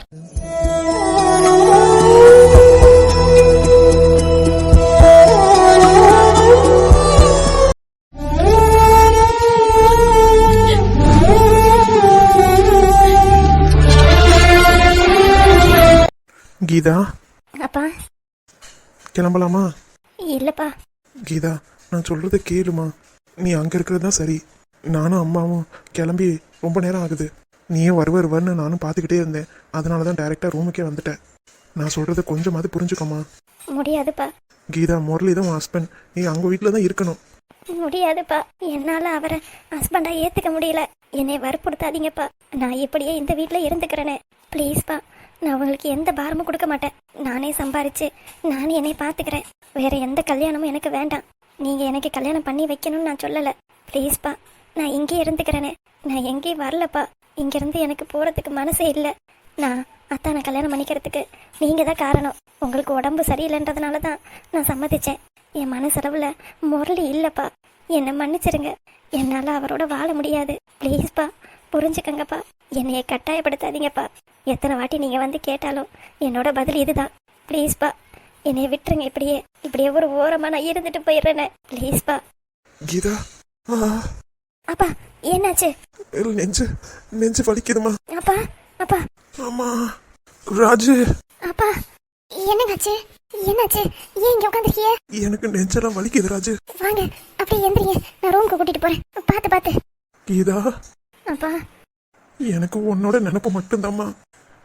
கீதா, அப்பா கிளம்பலாமா? இல்லப்பா. கீதா, நான் சொல்றத கேளுமா. நீ அங்க இருக்கிறது தான் சரி. நானும் அம்மாவும் கிளம்பி ரொம்ப நேரம் ஆகுது. நீயும் வருவன்னு நானும் பார்த்துக்கிட்டே இருந்தேன். அதனால தான் டைரெக்டாக ரூமுக்கே வந்துட்டேன். நான் சொல்றத கொஞ்சமாவது புரிஞ்சுக்கோமா. முடியாதுப்பா. கீதா, முரளி தான் உன் ஹஸ்பண்ட். நீ அவங்க வீட்டில் தான் இருக்கணும். முடியாதுப்பா. என்னால் அவரை ஹஸ்பண்டாக ஏற்றுக்க முடியல. என்னை வற்புறுத்தாதீங்கப்பா. நான் இப்படியே இந்த வீட்டில் இருந்துக்கிறேனே. ப்ளீஸ்ப்பா. நான் உங்களுக்கு எந்த பாரமும் கொடுக்க மாட்டேன். நானே சம்பாரிச்சு நானே என்னை பார்த்துக்கிறேன். வேற எந்த கல்யாணமும் எனக்கு வேண்டாம். நீங்கள் எனக்கு கல்யாணம் பண்ணி வைக்கணும்னு நான் சொல்லலை. ப்ளீஸ்ப்பா, நான் இங்கே இருந்துக்கிறேனே. நான் எங்கேயும் வரலப்பா. இங்கேருந்து எனக்கு போகிறதுக்கு மனசே இல்லை. நான் அத்தானை கல்யாணம் பண்ணிக்கிறதுக்கு நீங்கள் தான் காரணம். உங்களுக்கு உடம்பு சரியில்லைன்றதுனால தான் நான் சம்மதிச்சேன். என் மனசளவில் முரளி இல்லைப்பா. என்னை மன்னிச்சிருங்க. என்னால் அவரோட வாழ முடியாது. ப்ளீஸ்ப்பா, புரிஞ்சுக்கங்கப்பா. என்னையை கட்டாயப்படுத்தாதீங்கப்பா. எத்தனை வாட்டி நீங்கள் வந்து கேட்டாலும் என்னோட பதில் இதுதான். ப்ளீஸ்ப்பா, என்னைய விட்டுருங்க. இப்படியே ஒரு ஓரமாக நான் இருந்துட்டு போயிடுறேனே. ப்ளீஸ்ப்பா. கீதா, அப்பா என்னாச்சு? நெஞ்சு வலிக்குதுமா. அப்பா அப்பா. ஆமா ராஜு. அப்பா என்னங்காச்சு? என்னாச்சு? ஏன் இங்கே உட்காந்துருக்கிய? எனக்கு நெஞ்செல்லாம் வலிக்குது ராஜு. வாங்க அப்படியே எந்திரிங்க. நான் ரூமுக்கு கூட்டிட்டு போறேன். பார்த்து. கீதா, அப்பா எனக்கு உன்னோட நினைப்பு மட்டும்தாம்மா.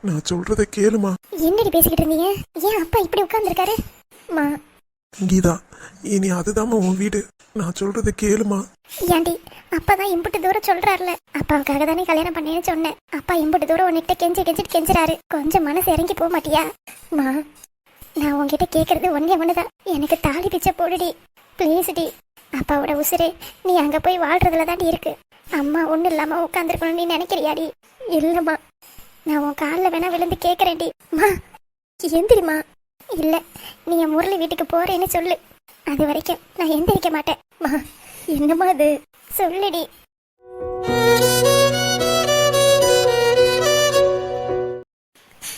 நான் சொல்றத கேளுமா. என்னடி பேசிக்கிட்டு இருந்தீங்க? ஏன் அப்பா இப்படி உட்கார்ந்துருக்காரு? மா கீதா, இனி அதுதாம்மா உன் வீடு. நான் சொல்றத கேளுமா. ஏண்டி, அப்பா தான் இம்புட்டு தூரம் சொல்றாருல. அப்பாவுக்காக தானே கல்யாணம் பண்ணேன்னு சொன்னேன். அப்பா இம்புட்டு தூரம் உன்கிட்ட கெஞ்சிறாரு. கொஞ்சம் மனசு இறங்கி போக மாட்டியா? மா, நான் உன்கிட்ட கேட்கறது ஒண்ணுதான். எனக்கு தாலி பிச்சை போடுடி ப்ளீஸ் டி. அப்பாவோட உசுரே நீ அங்க போய் வாழ்றதுல தாண்டி இருக்கு. அம்மா ஒன்றும் இல்லாம உட்காந்துருக்கணும் நீ நினைக்கிறியாடி? இல்லம்மா, நான் உன் காலில் வேணா விழுந்து கேட்குறேன்டி. மா எந்திரிமா. இல்லை, நீ என் முரளி வீட்டுக்கு போறேன்னு சொல்லு. அது வரைக்கும் நான் எந்திரிக்க மாட்டேன். மா என்னம்மா அது? சொல்லுடி.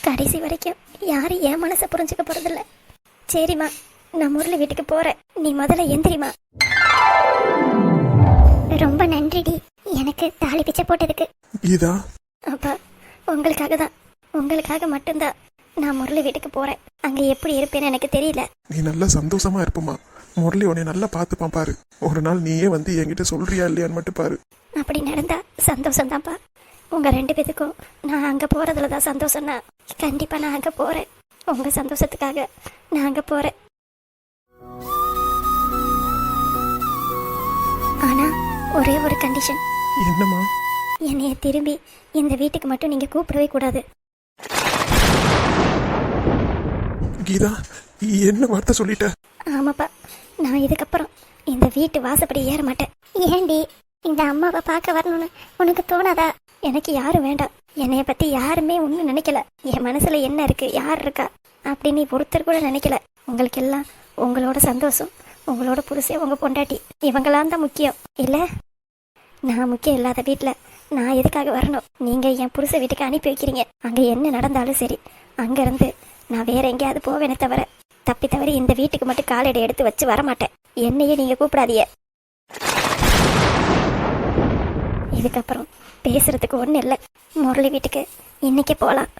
கடைசி வரைக்கும் யாரும் என் மனசை புரிஞ்சுக்க போறதில்ல. சரிம்மா, நான் முரளி வீட்டுக்கு போறேன். நீ முதல்ல எந்திரிமா. ரொம்ப நன்றிடி எனக்கு தாலி பிச்சை போட்டதுக்கு. கீதா, அப்பா உங்களுக்காக மட்டும்தான் நான் முரளி வீட்டுக்கு போறேன். அங்க எப்படி இருப்பேன்னு எனக்கு தெரியல. நீ நல்லா சந்தோஷமா இருப்பமா. முரளி உன்னை நல்லா பார்த்துப்பான் பாரு. ஒரு நாள் நீயே வந்து என்கிட்ட சொல்றியா இல்லையான்னு மட்டும் பாரு. அப்படி நடந்தா சந்தோஷம் தான்ப்பா. உங்க 2 பேத்துக்கும் நான் அங்க போறதுல தான் சந்தோஷம்னா கண்டிப்பா நான் அங்க போறேன். உங்க சந்தோஷத்துக்காக நான் அங்க போறேன். ஆனா ஒரே ஒரு கண்டிஷன். என்னம்மா? என்னைய திரும்பி இந்த வீட்டுக்கு மட்டும் நீங்க கூப்பிடவே கூடாது. கீதா, என்ன வார்த்தை சொல்லிட்ட? ஆமாப்பா, நான் இதுக்கப்புறம் இந்த வீட்டு வாசப்படி ஏற மாட்டேன். ஏண்டி, இந்த அம்மாவை பார்க்க வரணும்னு உனக்கு தோணாதா? எனக்கு யாரும் வேண்டாம். என்னைய பத்தி யாருமே ஒன்றும் நினைக்கல. என் மனசுல என்ன இருக்கு, யார் இருக்கா அப்படின்னு ஒருத்தர் கூட நினைக்கல. உங்களுக்கு எல்லாம் உங்களோட சந்தோஷம், உங்களோட புருஷன், உங்க பொண்டாட்டி, இவங்களாம் தான் முக்கியம் இல்ல? நான் முக்கியம் இல்லாத வீட்டுல நான் எதுக்காக வரணும்? நீங்க என் புருஷ வீட்டுக்கு அனுப்பி வைக்கிறீங்க. அங்க என்ன நடந்தாலும் சரி, அங்க இருந்து நான் வேற எங்கேயாவது போவேனே தவிர தப்பி தவறி இந்த வீட்டுக்கு மட்டும் காலடி எடுத்து வச்சு வரமாட்டேன். என்னையே நீங்க கூப்பிடாதீங்க. இதுக்கப்புறம் பேசுறதுக்கு ஒண்ணு இல்லை. முரளி வீட்டுக்கு இன்னைக்கே போலாம்.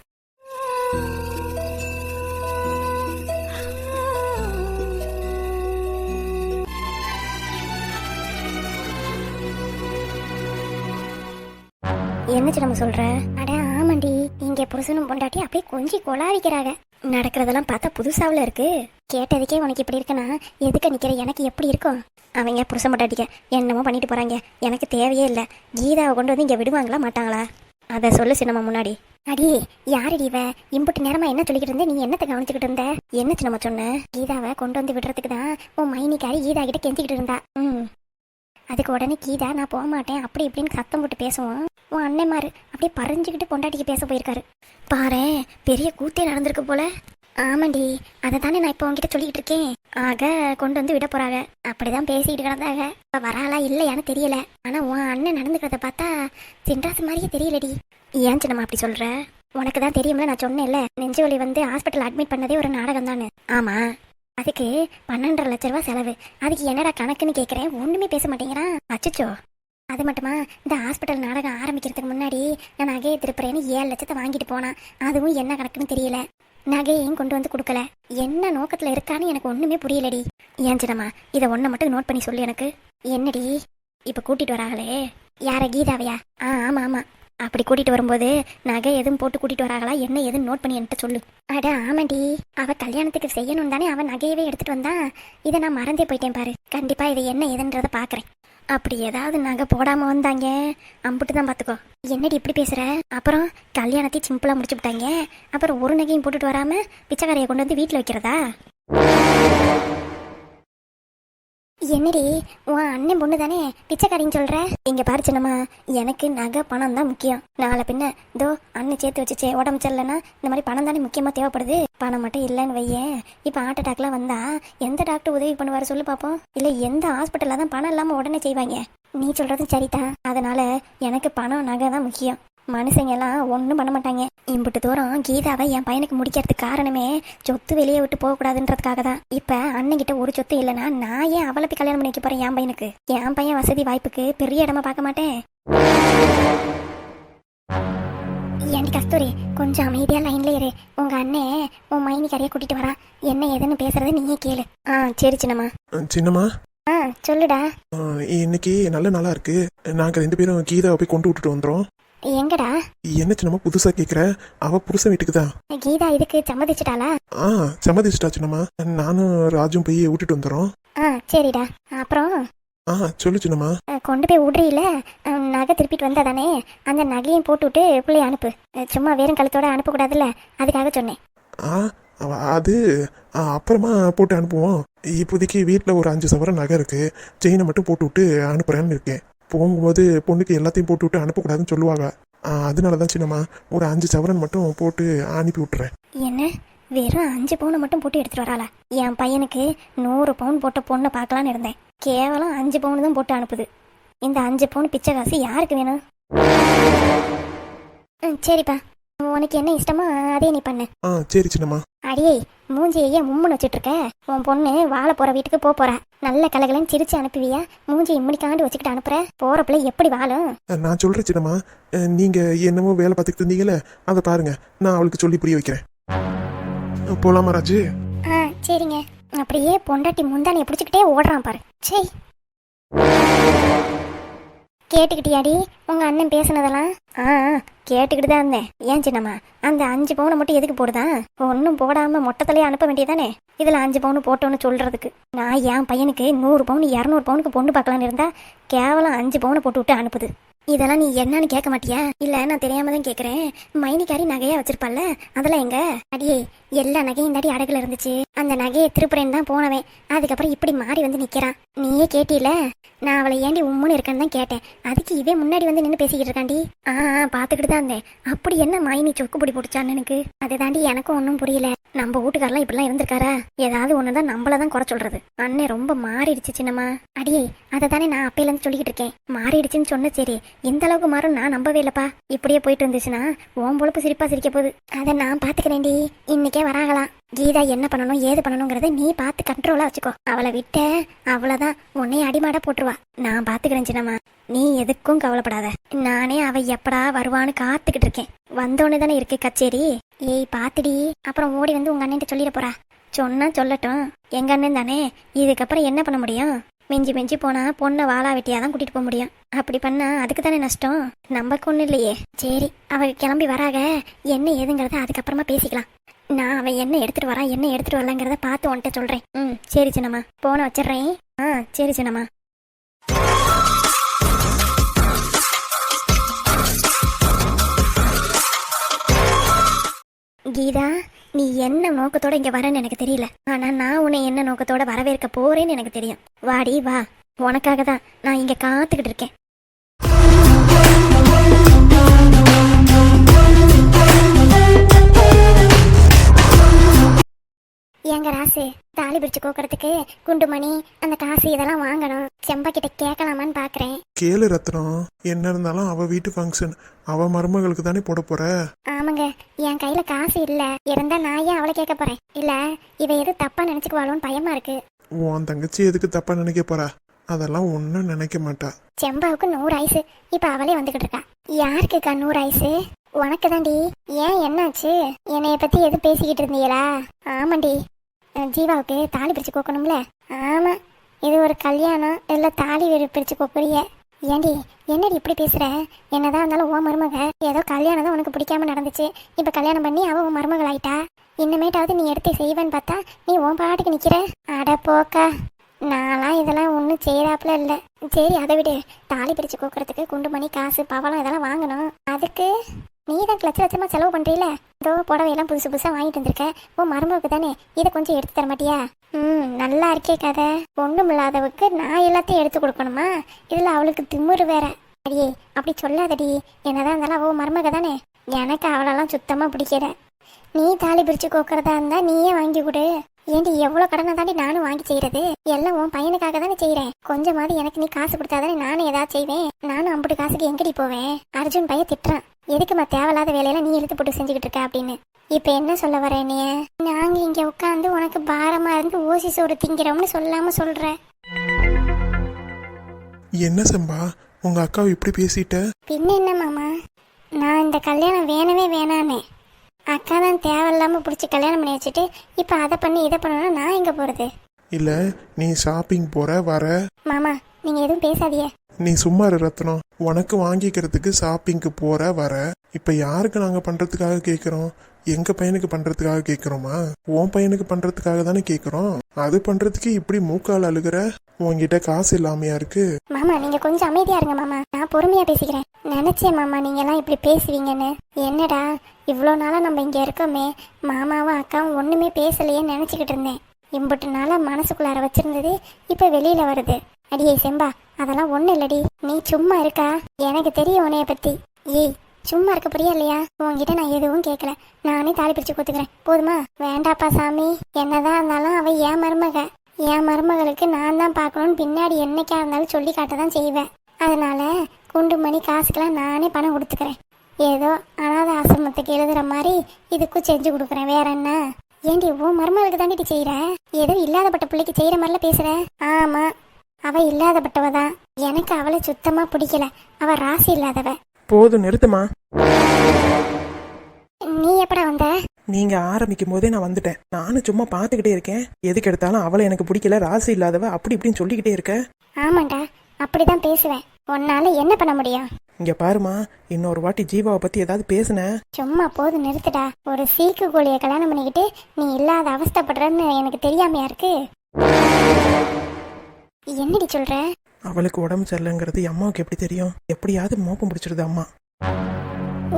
என்னச்சு நம்ம சொல்ற? அட ஆமாண்டி, இங்க புருஷனும் பொண்டாட்டி அப்படியே கொஞ்சி கொலாவிக்கிறாங்க. நடக்கிறதெல்லாம் பார்த்தா புதுசாவில் இருக்கு. கேட்டதுக்கே உனக்கு இப்படி இருக்குன்னா எதுக்கு நிக்கிற எனக்கு எப்படி இருக்கும்? அவங்க புருஷன் பொண்டாட்டிக்க என்னமோ பண்ணிட்டு போறாங்க. எனக்கு தேவையே இல்லை. கீதாவை கொண்டு வந்து இங்க விடுவாங்களா மாட்டாங்களா? அதை சொல்லு சின்னம்மா முன்னாடி. அடி யாரடி இவ? இம்புட்டு நேரமா என்ன சொல்லிக்கிட்டு இருந்த? நீ என்னத்தை கவனிச்சுக்கிட்டு இருந்த? என்ன சின்னம்மா சொன்ன? கீதாவை கொண்டு வந்து விடுறதுக்கு தான் உன் மைனிக்காரி கீதா கிட்ட கெஞ்சிக்கிட்டு இருந்தா. அதுக்கு உடனே கீதா நான் போக மாட்டேன் அப்படி இப்படின்னு சத்தம் போட்டு பேசுவோம். உன் அண்ணன்மாரு அப்படியே பறிஞ்சுக்கிட்டு பொண்டாட்டிக்கு பேச போயிருக்காரு. பாரு, பெரிய கூத்தே நடந்திருக்கு போல. ஆமாண்டி, அதை தானே நான் இப்போ உங்ககிட்ட சொல்லிக்கிட்டு இருக்கேன். ஆக கொண்டு வந்து விட போறாங்க. அப்படிதான் பேசிக்கிட்டு கிடந்தாங்க. இப்போ வராளா இல்லையான்னு தெரியல. ஆனா உன் அண்ணன் நடந்துக்கிறத பார்த்தா சின்ராசு மாதிரியே தெரியலடி. ஏன் சின்னம்மா அப்படி சொல்ற? உனக்கு தான் தெரியும்ல, நான் சொன்னேன்ல நெஞ்சு வலி வந்து ஹாஸ்பிட்டல் அட்மிட் பண்ணதே ஒரு நாடகம் தானே. ஆமா, அதுக்கு 12.5 லட்ச ரூபா செலவு. அதுக்கு என்னடா கணக்குன்னு கேட்குறேன், ஒன்றுமே பேச மாட்டேங்கிறான். அச்சச்சோ, அது மட்டுமா, இந்த ஹாஸ்பிட்டல் நாடகம் ஆரம்பிக்கிறதுக்கு முன்னாடி நான் நகையை திருப்புறேன்னு 7 லட்சத்தை வாங்கிட்டு போனான். அதுவும் என்ன கணக்குன்னு தெரியல. நகையையும் கொண்டு வந்து கொடுக்கல. என்ன நோக்கத்தில் இருக்கான்னு எனக்கு ஒன்றுமே புரியலடி. ஏன் சின்னம்மா, இதை ஒன்றை மட்டும் நோட் பண்ணி சொல்லு எனக்கு. என்னடி இப்போ கூட்டிகிட்டு வராங்களே, யார கீதாவையா? ஆமாம் ஆமாம். அப்படி கூட்டிகிட்டு வரும்போது நகை எதுவும் போட்டு கூட்டிகிட்டு வராங்களா, என்ன எதுவும் நோட் பண்ணி என்கிட்ட சொல்லு. அட ஆமாண்டி, அவள் கல்யாணத்துக்கு செய்யணும் தானே அவன் நகையவே எடுத்துகிட்டு வந்தா. இதை நான் மறந்தே போயிட்டேன் பாரு. கண்டிப்பாக இதை என்ன ஏதுன்றதை பார்க்குறேன். அப்படி ஏதாவது நகை போடாமல் வந்தாங்க அம்புட்டு தான் பார்த்துக்கோ. என்னடி இப்படி பேசுகிற? அப்புறம் கல்யாணத்தையும் சிம்பிளாக முடிச்சு விட்டாங்க. அப்புறம் ஒரு நகையும் போட்டுட்டு வராமல் பிச்சைக்காரையை கொண்டு வந்து வீட்டில் வைக்கிறதா? என்னடி உன் அண்ணன் பொண்ணு தானே பிச்சைக்காரின்னு சொல்ற? இங்க பாரு சின்னம்மா, எனக்கு நகை பணம் தான் முக்கியம். நாளை பின்ன இதோ அண்ணன் சேர்த்து வச்சுச்சே உடம்பு சரியில்லைன்னா இந்த மாதிரி பணம் தானே முக்கியமா தேவைப்படுது. பணம் மட்டும் இல்லைன்னு வையேன், இப்போ ஹார்ட் அட்டாக்லாம் வந்தா எந்த டாக்டர் உதவி பண்ணுவாரு சொல்லு பார்ப்போம். இல்லை எந்த ஹாஸ்பிட்டலில் தான் பணம் இல்லாமல் உடனே செய்வாங்க. நீ சொல்றதும் சரிதான். அதனால எனக்கு பணம் நகை தான் முக்கியம். மனுஷங்க எல்லாம் ஒன்றும் பண்ண மாட்டாங்க. இம்புட்டு தூரம் கீதாவை என் பையனுக்கு முடிக்கிறதுக்கு காரணமே சொத்து வெளியே விட்டு போகக்கூடாதுன்றதுக்காக தான். இப்போ அண்ணன்கிட்ட ஒரு சொத்து இல்லைன்னா நான் ஏன் அவளை போய் கல்யாணம் பண்ணி வைக்க போறேன் என் பையனுக்கு? என் பையன் வசதி வாய்ப்புக்கு பெரிய இடமா பார்க்க மாட்டேன். ஏன்டி கஸ்தூரி, கொஞ்சம் அமைதியா லைன்ல இரு. உங்க அண்ணே உன் மைனி கரையை கூட்டிட்டு வரா. என்ன ஏதுன்னு பேசுறது நீயே கேளு. சரி சின்னம்மா. சின்னம்மா, சொல்லுடா. இன்னைக்கு நல்ல நாளா இருக்கு. நாங்க 2 பேரும் கீதாவை போய் கொண்டு விட்டுட்டு வந்துடும். எங்கடா? என்ன சின்னம்மா புதுசா கேக்குற? அவ புருஷன் வீட்டுக்கு தான். கீதா இதுக்கு சம்மதிச்சிட்டாளா? சம்மதிச்சிட்டா சின்னம்மா. நானும் ராஜும் போய் விட்டுட்டு வந்துடும். சரிடா. அப்புறம் சொல்லு சின்னம்மா. கொண்டு போய் விடுறீல, நகை திருப்பிட்டு வந்தா தானே அந்த நகையும் போட்டு விட்டு பிள்ளைய அனுப்பு. சும்மா வெறும் கழுத்தோட அனுப்பக்கூடாதுல்ல, அதுக்காக சொன்னேன். அது அப்புறமா போட்டு அனுப்புவோம். இப்போதைக்கு வீட்டில் ஒரு 5 சவரன் நகை இருக்கு. செயினை மட்டும் போட்டு விட்டு அனுப்புறேன்னு இருக்கேன். போகும்போது பொண்ணுக்கு எல்லாத்தையும் போட்டு விட்டு அனுப்பக்கூடாதுன்னு சொல்லுவாங்க. அதனால தான் சின்னம்மா ஒரு 5 சவரன் மட்டும் போட்டு அனுப்பி விட்டுறேன். என்ன வெறும் 5 பவுன் மட்டும் போட்டு எடுத்துட்டு வராளா? என் பையனுக்கு 100 பவுன் போட்ட பொண்ணை பார்க்கலான்னு இருந்தேன். கேவலம் 5 பவுன் தான் போட்டு அனுப்புது. இந்த 5 பவுன் பிச்சை காசு யாருக்கு வேணும்? சரிப்பா, உனக்கு என்ன இஷ்டமோ அதே நீ பண்ணு. சரி சின்னம்மா. அடியே, மூஞ்சியை மும்முன்னு வச்சுட்டு இருக்க. உன் பொண்ணு வாழ போற வீட்டுக்கு போறா. நல்ல கலகலன்னு சிரிச்சு அனுப்புவியா? மூஞ்சி இம்முடிக்காண்டு வச்சுக்கிட்டு அனுப்புற. போற பிள்ளை எப்படி வாழும்? நான் சொல்றேன் சின்னம்மா. நீங்க என்னமோ வேலை பார்த்துக்கிட்டு இருந்தீங்களே, அதை பாருங்க. நான் அவளுக்கு சொல்லி புரிய வைக்கிறேன். போலாமா ராஜு? சரிங்க. அப்படியே பொண்டாட்டி முந்தானியை பிடிச்சிக்கிட்டே ஓடுறான் பாரு. சரி, கேட்டுக்கிட்டியாடி உங்க அண்ணன் பேசுனதெல்லாம்? கேட்டுக்கிட்டு தான் இருந்தேன். ஏன் சின்னம்மா, அந்த 5 பவுனை மட்டும் எதுக்கு போடுதான்? ஒன்றும் போடாம மொட்டத்திலேயே அனுப்ப வேண்டியதானே. இதுல 5 பவுன் போட்டோன்னு சொல்றதுக்கு நான் என் பையனுக்கு 100 பவுன் 200 பவுனுக்கு பொண்ணு பார்க்கலான்னு இருந்தா கேவலம் 5 பவுனை போட்டு விட்டு அனுப்புது. இதெல்லாம் நீ என்னன்னு கேட்க மாட்டியா? இல்ல நான் தெரியாம தான் கேக்குறேன். மைனிக்காரி நகையா வச்சிருப்பால, அதெல்லாம் எங்க? அடியே, எல்லா நகையும் தாடி அடகுல இருந்துச்சு. அந்த நகையை திருப்புறேன்னு தான் போனவன். அதுக்கப்புறம் இப்படி மாறி வந்து நிக்கிறான். நீயே கேட்டில, நான் அவளை ஏண்டி உம்முன்னு இருக்கேன்னு தான் கேட்டேன். அதுக்கு இவே முன்னாடி வந்து நின்று பேசிக்கிட்டு இருக்காண்டி. பாத்துக்கிட்டு தான் இருந்தேன். அப்படி என்ன மைனி சொக்கு பொடி போட்டுச்சான்னு எனக்கு அதை தாண்டி எனக்கும் ஒன்றும் புரியல. நம்ம வீட்டுக்காரெல்லாம் இப்படிலாம் இருந்திருக்காரா? ஏதாவது ஒண்ணுதான் நம்மளதான் குறை சொல்றது. அண்ணன் ரொம்ப மாறிடுச்சு சின்னம்மா. அடியே, அதை தானே நான் அப்பையில இருந்து சொல்லிக்கிட்டு இருக்கேன். மாறிடுச்சுன்னு சொன்ன சரி, எந்த அளவுக்கு மாறும் நான் நம்பவே இல்லப்பா. இப்படியே போயிட்டு இருந்துச்சுன்னா உன் பொழப்பு சிரிப்பா சிரிக்க போகுது. அதை நான் பாத்துக்கிறேன்டி. இன்னைக்கே வராங்களாம். கீதா என்ன பண்ணணும் ஏது பண்ணணுங்கிறத நீ பார்த்து கண்ட்ரோலா வச்சுக்கோ. அவளை விட்ட அவ்வளவுதான், உன்னைய அடிமாட போட்டுருவா. நான் பாத்துக்கிறேன் சின்னம்மா, நீ எதுக்கும் கவலைப்படாத. நானே அவ எப்படா வருவான்னு காத்துக்கிட்டு இருக்கேன். வந்தோன்னு தானே இருக்கு கச்சேரி. ஏய் பாத்துடி, அப்புறம் ஓடி வந்து உங்க அண்ணன் சொல்லிட போறா. சொன்னா சொல்லட்டும், எங்க அண்ணன் தானே. இதுக்கப்புறம் என்ன பண்ண முடியும்? மிஞ்சி மிஞ்சி போனா பொண்ணை வாழா வெட்டியாதான் கூட்டிட்டு போக முடியும். அப்படி பண்ணா அதுக்கு தானே நஷ்டம், நமக்கு ஒண்ணு இல்லையே. சரி, அவ கிளம்பி வராக, என்ன ஏதுங்கிறத அதுக்கப்புறமா பேசிக்கலாம். நான் அவன் என்ன எடுத்துட்டு வரா என்ன எடுத்துட்டு வரலாங்கிறத பார்த்து உன்கிட்ட சொல்றேன். சரி சின்னம்மா, போன வச்சிடுறேன். சரி சின்னம்மா. கீதா, நீ என்ன நோக்கத்தோட இங்க வரேன்னு எனக்கு தெரியல. ஆனா நான் உன்னை என்ன நோக்கத்தோட வரவேற்க போறேன்னு எனக்கு தெரியும். வாடி வா, உனக்காக தான் நான் இங்க காத்துக்கிட்டு இருக்கேன். எங்க ராசி காசு தாலி பிரிச்சு கோக்கறதுக்கு குண்டுமணி அந்த காசு இதெல்லாம் வாங்கணும். செம்பா கிட்ட கேட்கலாமான்னு பாக்குறேன். கேளு ரத்னம், என்ன இருந்தாலும் அவ வீட்டு ஃபங்க்ஷன், அவ மருமகளுக்கு தானே போட போற. ஆமாங்க, என் கையில காசு இல்ல. இருந்தா நான் ஏன் அவளை கேட்க போறேன்? இல்ல இவ எது தப்பா நினைச்சுக்குவாளோன்னு பயமா இருக்கு. உன் தங்கச்சி எதுக்கு தப்பா நினைக்க போறா? அதெல்லாம் ஒன்னும் நினைக்க மாட்டா. செம்பாவுக்கு 100 ஐசு. இப்ப அவளே வந்துகிட்டு இருக்கா. யாருக்குக்கா 100 ஐசு? உனக்கு தாண்டி. ஏன் என்னாச்சு? என்னைய பத்தி எது பேசிக்கிட்டு இருந்தீங்களா? ஆமாண்டி, ஜீவாவுக்கு தாலி பிரிச்சு கோக்கணும்ல. ஆமா, இது ஒரு கல்யாணம் இல்ல தாலி பிரிச்சு கோக்குறிய? ஏண்டி என்னடி இப்படி பேசுற? என்னதான் இருந்தாலும் உன் மருமக. ஏதோ கல்யாணம் தான் உனக்கு பிடிக்காம நடந்துச்சு. இப்ப கல்யாணம் பண்ணி அவ உன் மருமகள் ஆயிட்டா. இன்னமேட்டாவது நீ எடுத்து செய்வேன்னு பார்த்தா நீ உன் பாட்டுக்கு நிக்கிற. அட போக்கா, நான்லாம் இதெல்லாம் ஒன்றும் செய்யறாப்புல இல்லை. சரி அதை விடு. தாலி பிரிச்சு கோக்குறதுக்கு குண்டுமணி காசு பவளம் இதெல்லாம் வாங்கணும். அதுக்கு நீ தான் லட்ச லட்சமா செலவு பண்றீல. ஏதோ புடவையெல்லாம் புதுசு புதுசா வாங்கிட்டு வந்திருக்க. உன் மருமகளுக்கு தானே, இதை கொஞ்சம் எடுத்து தர மாட்டியா? நல்லா இருக்கே கதை. ஒண்ணும் இல்லாதவுக்கு நான் எல்லாத்தையும் எடுத்து கொடுக்கணுமா? இதுல அவளுக்கு திமுரு வேற. அடியே அப்படி சொல்லாதடி. என்னதான் இருந்தாலும் அவ மருமக தானே. எனக்கு அவளெல்லாம் சுத்தமா பிடிக்கல. நீ தாலி பிரிச்சு கோக்குறதா இருந்தா நீயே வாங்கி கொடு. ஏண்டி எவ்வளவு கடனை தாண்டி நானும் வாங்கி செய்யறது? எல்லாம் உன் பையனுக்காக தானே செய்யறேன். கொஞ்சமாவது எனக்கு நீ காசு கொடுத்தாதானே நானும் ஏதாவது செய்வேன். நானும் 50 காசுக்கு எங்கடி போவேன்? அர்ஜுன் பையன் திட்டுறான், எதுக்குமா தேவையில்லாத வேலையெல்லாம் நீ இழுத்து போட்டு செஞ்சுக்கிட்டு இருக்க அப்படின்னு. இப்ப என்ன சொல்ல வர நீ? நாங்க இங்க உட்காந்து உனக்கு பாரமா இருந்து ஓசி சோறு திங்கிறோம்னு சொல்லாம சொல்ற. என்ன செம்பா, உங்க அக்காவை இப்படி பேசிட்ட? பின்ன என்ன மாமா, நான் இந்த கல்யாணம் வேணவே வேணானே. அக்கா தான் தேவையில்லாம பிடிச்சி கல்யாணம் பண்ணி வச்சுட்டு இப்ப அதை பண்ணி இதை பண்ணணும்னா நான் எங்க போறது? இல்ல நீ ஷாப்பிங் போற வர. மாமா நீங்க எதுவும் பேசாதீங்க. நீ சும்மா இரு ரத்னம். உனக்கு வாங்கிக்கிறதுக்கு ஷாப்பிங்க்கு போற வர. இப்ப யாருக்கு நாங்க பண்றதுக்காக கேக்குறோம்? எங்க பையனுக்கு பண்றதுக்காக கேக்குறோமா? உன் பையனுக்கு பண்றதுக்காக தானே கேக்குறோம். அது பண்றதுக்கு இப்படி மூக்கால் அழுகுற? உன்கிட்ட காசு இல்லாமையா இருக்கு? மாமா நீங்க கொஞ்சம் அமைதியா இருங்க மாமா, நான் பொறுமையா பேசிக்கிறேன். நினைச்சேன் மாமா நீங்க எல்லாம் இப்படி பேசுவீங்கன்னு. என்னடா இவ்வளோ நாளா நம்ம இங்க இருக்கோமே, மாமாவும் அக்காவும் ஒண்ணுமே பேசலையேன்னு நினைச்சுக்கிட்டு இருந்தேன். இம்புட்டு நாளா மனசுக்குள்ளார வச்சிருந்தது இப்ப வெளியில வருது. அடியே செம்பா, அதெல்லாம் ஒண்ணு இல்லடி. நீ சும்மா இருக்கா? எனக்கு தெரியும் உன்னைய பத்தி. ஏய் சும்மா இருக்க போறியா இல்லையா? உன்கிட்ட நான் எதுவும் கேட்கல. நானே தாலி பிரிச்சு கொடுத்துக்கிறேன் போதுமா? வேண்டாப்பா சாமி. என்னதான் இருந்தாலும் அவ என் மருமக. என் மருமகளுக்கு நான் தான் பார்க்கணும்னு பின்னாடி என்னைக்கா இருந்தாலும் சொல்லி காட்டதான் செய்வேன். அதனால குண்டுமணி காசுக்கெல்லாம் நானே பணம் கொடுத்துக்கிறேன். ஏதோ அனாதை ஆசிரமத்துக்கு எழுதுற மாதிரி இதுக்கும் செஞ்சு கொடுக்குறேன். வேற என்ன? ஏண்டி உன் மருமகளுக்கு தாண்டி செய்யற? ஏதோ இல்லாதப்பட்ட பிள்ளைக்கு செய்யற மாதிரிலாம் பேசுற. ஆமா, அவ இல்லாதப்பட்டவதான். எனக்கு அவளை சுத்தமா பிடிக்கல. அவ ராசி இல்லாதவ. போதும் நிறுத்துமா. நீ எப்படா வந்த? நீங்க ஆரம்பிக்கும் போதே நான் வந்துட்டேன். நானும் சும்மா பாத்துக்கிட்டே இருக்கேன். எதுக்கு எடுத்தாலும் அவளை எனக்கு பிடிக்கல, ராசி இல்லாதவ, அப்படி இப்படின்னு சொல்லிக்கிட்டே இருக்க. ஆமாண்டா, அப்படிதான் பேசுவேன். உன்னால என்ன பண்ண முடியும்? இங்க பாருமா, இன்னொரு வாட்டி ஜீவாவை பத்தி ஏதாவது பேசுன. சும்மா போது நிறுத்துடா. ஒரு சீக்கு கோழியை கல்யாணம் பண்ணிக்கிட்டு நீ இல்லாத அவஸ்தைப்படுறன்னு எனக்கு தெரியாமையா இருக்கு? என்னடி சொல்ற? அவளுக்கு உடம்பு சரியில்லைங்கிறது அம்மாவுக்கு எப்படி தெரியும்? எப்படியாவது மோப்பம் பிடிச்சிருது அம்மா.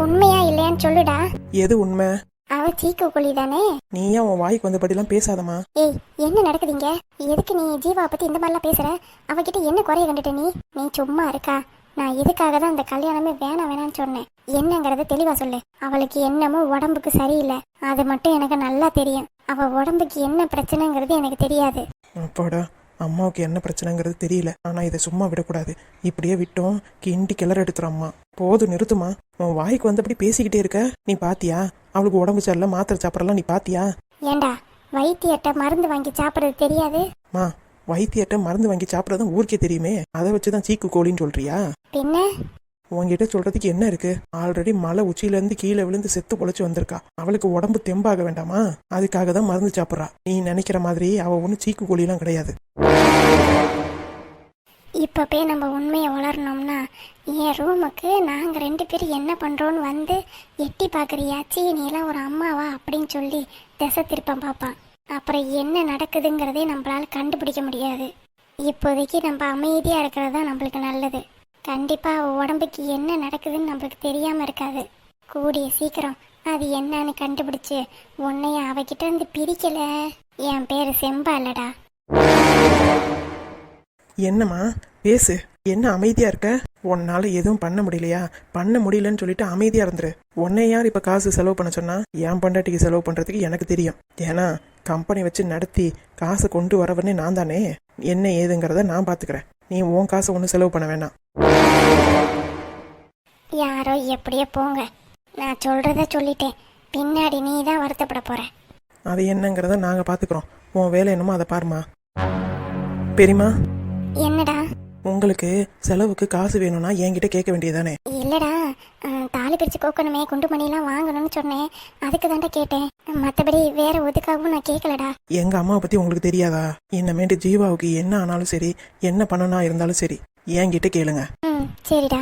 உண்மையா இல்லையான்னு சொல்லுடா. எது உண்மை? அவ சீக்கு கோழி தானே. நீ ஏன் உன் வாய்க்கு வந்தபடிலாம் பேசாதமா. ஏய் என்ன நடக்குதுங்க? எதுக்கு நீ ஜீவாவை பத்தி இந்த மாதிரிலாம் பேசுற? அவகிட்ட என்ன குறைய கண்டுட்ட நீ? நீ சும்மா இருக்கா? நான் இதுக்காக தான் அந்த கல்யாணமே வேணாம்னு சொன்னேன். என்னங்கறத தெளிவா சொல்லு. அவளுக்கு என்னமோ உடம்புக்கு சரியில்லை, அது மட்டும் எனக்கு நல்லா தெரியும். அவ உடம்புக்கு என்ன பிரச்சனைங்கிறது எனக்கு தெரியாது. அப்பாடா, அம்மாவுக்கு என்ன பிரச்சனைங்கிறது தெரியல. ஆனா இதை சும்மா விடக்கூடாது. இப்படியே விட்டோம் கிண்டி கிளற எடுத்துரும் அம்மா. போதும் நிறுத்துமா. உன் வாய்க்கு வந்தபடி பேசிக்கிட்டே இருக்க. நீ பாத்தியா அவளுக்கு உடம்பு சரியில்லை, மாத்திரை சாப்பிடலாம்? நீ பாத்தியா? ஏண்டா வைத்தியட்ட மருந்து வாங்கி சாப்பிடுறது தெரியாது? மா, வைத்தியட்ட மருந்து வாங்கி சாப்பிடறதும் ஊருக்கே தெரியுமே. அதை வச்சுதான் சீக்கு கோழின்னு சொல்றியா? பின்ன உங்ககிட்ட சொல்றதுக்கு என்ன இருக்கு? ஆல்ரெடி மலை உச்சியில இருந்து கீழே விழுந்து செத்து பொழைச்சு வந்திருக்கா. அவளுக்கு உடம்பு தெம்பாக வேண்டாமா? அதுக்காக தான் மருந்து சாப்பிட்றா. நீ நினைக்கிற மாதிரி அவ ஒன்னும் சீக்கு கோழிலாம் கிடையாது. இப்ப போய் நம்ம உண்மையை வளரணும்னா என் ரூமுக்கு நாங்க 2 பேரும் என்ன பண்றோம்னு வந்து எட்டி பாக்குறியாச்சி, நீ எல்லாம் ஒரு அம்மாவா அப்படின்னு சொல்லி திசை திருப்பம் பார்ப்பான். அப்புறம் என்ன நடக்குதுங்கிறதே நம்மளால கண்டுபிடிக்க முடியாது. இப்போதைக்கு நம்ம அமைதியா இருக்கிறது தான் நம்மளுக்கு நல்லது. கண்டிப்பா அவ உடம்புக்கு என்ன நடக்குதுன்னு நம்மளுக்கு தெரியாம இருக்காது. கூடிய சீக்கிரம் அது என்னன்னு கண்டுபிடிச்சு உன்னைய அவகிட்ட இருந்து பிரிக்கல. என் பேரு செம்பா இல்லடா. என்னம்மா பேசு. என்ன அமைதியா இருக்க? உன்னால எதுவும் பண்ண முடியலையா? பண்ண முடியலன்னு சொல்லிட்டு அமைதியா இருந்துரு. உன்னை யார் இப்ப காசு செலவு பண்ண சொன்னா? என் பொண்டாட்டிக்கு செலவு பண்றதுக்கு எனக்கு தெரியும். ஏன்னா கம்பெனி வச்சு நடத்தி காசை கொண்டு வரவனே நான் தானே. என்ன ஏதுங்கிறத நான் பாத்துக்கிறேன். நீ உன் காசை ஒன்றும் செலவு பண்ண வேணாம். யாரோ எப்படியோ போங்க, நான் சொல்றத சொல்லிட்டேன். பின்னாடி நீ தான் வருத்தப்பட போற. அது என்னங்கிறத நாங்க பாத்துக்கிறோம். உன் வேலை என்னமோ அதை பாருமா. பெரியமா, என்னடா? உங்களுக்கு செலவுக்கு காசு வேணும்னா என்கிட்ட கேட்க வேண்டியதானே? இல்லடா, தாலி பிரிச்சு கோக்கணுமே, குண்டு மணிலாம் வாங்கணும்னு சொன்னேன், அதுக்கு தான்டா கேட்டேன். மற்றபடி வேற ஒதுக்காகவும் நான் கேட்கலடா. எங்க அம்மாவை பத்தி உங்களுக்கு தெரியாதா? இன்னமேட்டு ஜீவாவுக்கு என்ன ஆனாலும் சரி, என்ன பண்ணனா இருந்தாலும் சரி, என்கிட்ட கேளுங்க. ம், சரிடா.